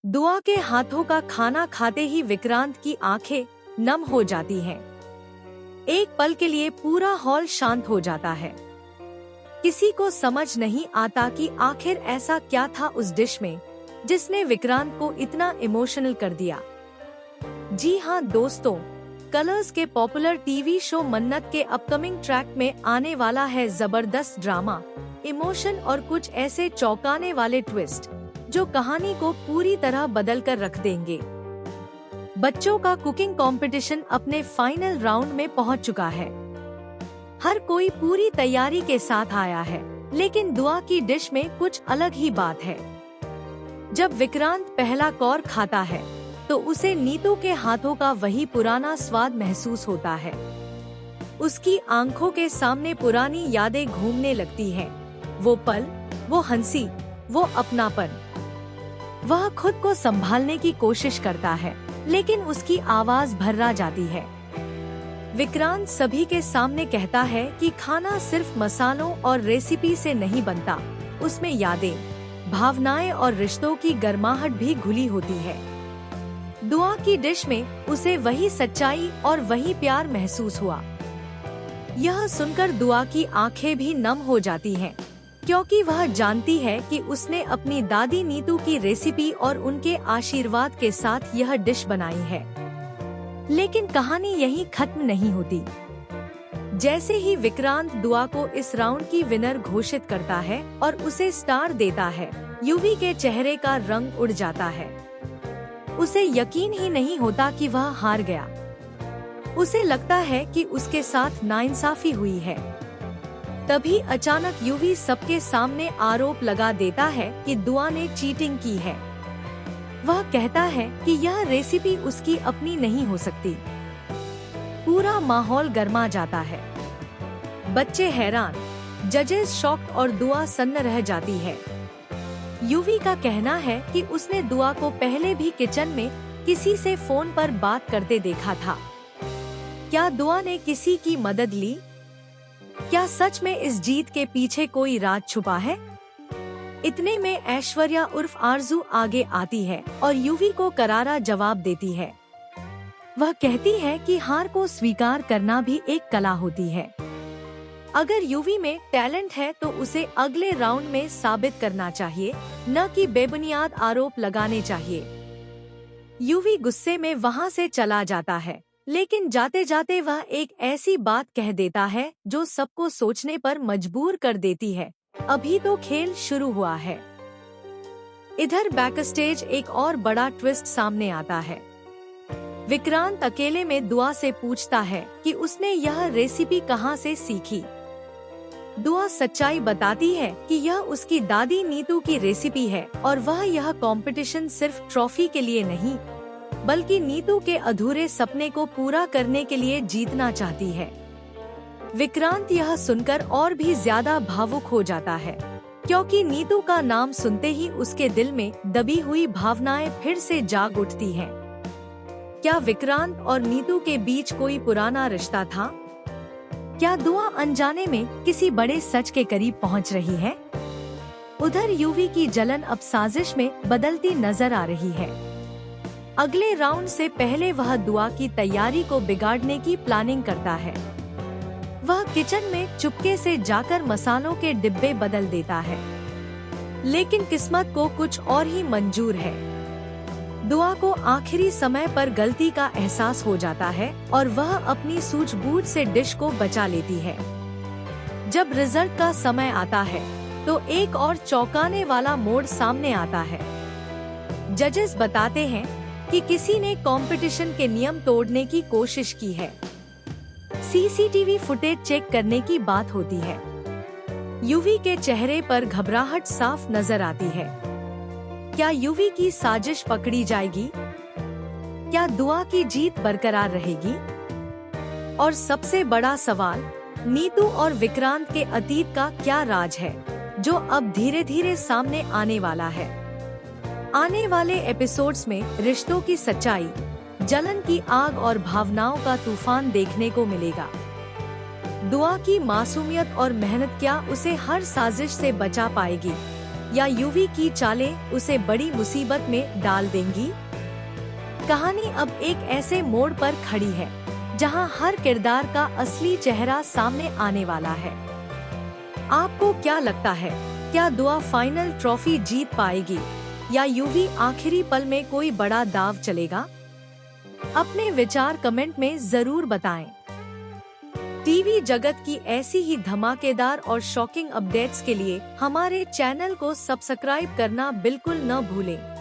दुआ के हाथों का खाना खाते ही विक्रांत की आंखें नम हो जाती हैं। एक पल के लिए पूरा हॉल शांत हो जाता है। किसी को समझ नहीं आता कि आखिर ऐसा क्या था उस डिश में जिसने विक्रांत को इतना इमोशनल कर दिया। जी हाँ दोस्तों, कलर्स के पॉपुलर टीवी शो मन्नत के अपकमिंग ट्रैक में आने वाला है जबरदस्त ड्रामा, इमोशन और कुछ ऐसे चौंकाने वाले ट्विस्ट जो कहानी को पूरी तरह बदल कर रख देंगे। बच्चों का कुकिंग कंपटीशन अपने फाइनल राउंड में पहुंच चुका है। हर कोई पूरी तैयारी के साथ आया है, लेकिन दुआ की डिश में कुछ अलग ही बात है। जब विक्रांत पहला कौर खाता है तो उसे नीतू के हाथों का वही पुराना स्वाद महसूस होता है। उसकी आंखों के सामने पुरानी यादें घूमने लगती हैं। वो पल, वो हंसी, वो अपनापन। वह खुद को संभालने की कोशिश करता है, लेकिन उसकी आवाज भर्रा जाती है। विक्रांत सभी के सामने कहता है कि खाना सिर्फ मसालों और रेसिपी से नहीं बनता, उसमें यादें, भावनाएं और रिश्तों की गर्माहट भी घुली होती है। दुआ की डिश में उसे वही सच्चाई और वही प्यार महसूस हुआ। यह सुनकर दुआ की आंखें भी नम हो जाती हैं, क्योंकि वह जानती है कि उसने अपनी दादी नीतू की रेसिपी और उनके आशीर्वाद के साथ यह डिश बनाई है। लेकिन कहानी यहीं खत्म नहीं होती। जैसे ही विक्रांत दुआ को इस राउंड की विनर घोषित करता है और उसे स्टार देता है, यूवी के चेहरे का रंग उड़ जाता है। उसे यकीन ही नहीं होता कि वह हार गया। उसे लगता है कि उसके साथ नाइंसाफी हुई है। तभी अचानक यूवी सबके सामने आरोप लगा देता है कि दुआ ने चीटिंग की है। वह कहता है कि यह रेसिपी उसकी अपनी नहीं हो सकती। पूरा माहौल गर्मा जाता है। बच्चे हैरान, जजेस शॉक्ड और दुआ सन्न रह जाती है। यूवी का कहना है कि उसने दुआ को पहले भी किचन में किसी से फोन पर बात करते देखा था। क्या दुआ ने किसी की मदद ली? क्या सच में इस जीत के पीछे कोई राज छुपा है? इतने में ऐश्वर्या उर्फ आरजू आगे आती है और यूवी को करारा जवाब देती है। वह कहती है कि हार को स्वीकार करना भी एक कला होती है। अगर यूवी में टैलेंट है तो उसे अगले राउंड में साबित करना चाहिए, न कि बेबुनियाद आरोप लगाने चाहिए। यूवी गुस्से में वहां से चला जाता है, लेकिन जाते जाते वह एक ऐसी बात कह देता है जो सबको सोचने पर मजबूर कर देती है। अभी तो खेल शुरू हुआ है। इधर बैकस्टेज एक और बड़ा ट्विस्ट सामने आता है। विक्रांत अकेले में दुआ से पूछता है कि उसने यह रेसिपी कहां से सीखी। दुआ सच्चाई बताती है कि यह उसकी दादी नीतू की रेसिपी है और वह यह कंपटीशन सिर्फ ट्रॉफी के लिए नहीं, बल्कि नीतू के अधूरे सपने को पूरा करने के लिए जीतना चाहती है। विक्रांत यह सुनकर और भी ज्यादा भावुक हो जाता है, क्योंकि नीतू का नाम सुनते ही उसके दिल में दबी हुई भावनाएं फिर से जाग उठती हैं। क्या विक्रांत और नीतू के बीच कोई पुराना रिश्ता था? क्या दुआ अनजाने में किसी बड़े सच के करीब पहुंच रही है? उधर यूवी की जलन अब साजिश में बदलती नजर आ रही है। अगले राउंड से पहले वह दुआ की तैयारी को बिगाड़ने की प्लानिंग करता है। वह किचन में चुपके से जाकर मसालों के डिब्बे बदल देता है, लेकिन किस्मत को कुछ और ही मंजूर है। दुआ को आखिरी समय पर गलती का एहसास हो जाता है और वह अपनी सूझबूझ से डिश को बचा लेती है। जब रिजल्ट का समय आता है तो एक और चौंकाने वाला मोड़ सामने आता है। जजेस बताते हैं कि किसी ने कंपटीशन के नियम तोड़ने की कोशिश की है। सीसीटीवी फुटेज चेक करने की बात होती है। यूवी के चेहरे पर घबराहट साफ नजर आती है। क्या यूवी की साजिश पकड़ी जाएगी? क्या दुआ की जीत बरकरार रहेगी? और सबसे बड़ा सवाल, नीतू और विक्रांत के अतीत का क्या राज है, जो अब धीरे धीरे सामने आने वाला है। आने वाले एपिसोड्स में रिश्तों की सच्चाई, जलन की आग और भावनाओं का तूफान देखने को मिलेगा। दुआ की मासूमियत और मेहनत क्या उसे हर साजिश से बचा पाएगी? या यूवी की चालें उसे बड़ी मुसीबत में डाल देंगी? कहानी अब एक ऐसे मोड़ पर खड़ी है जहां हर किरदार का असली चेहरा सामने आने वाला है। आपको क्या लगता है, क्या दुआ फाइनल ट्रॉफी जीत पाएगी या यूवी आखिरी पल में कोई बड़ा दाव चलेगा? अपने विचार कमेंट में जरूर बताएं। टीवी जगत की ऐसी ही धमाकेदार और शॉकिंग अपडेट्स के लिए हमारे चैनल को सब्सक्राइब करना बिल्कुल न भूलें।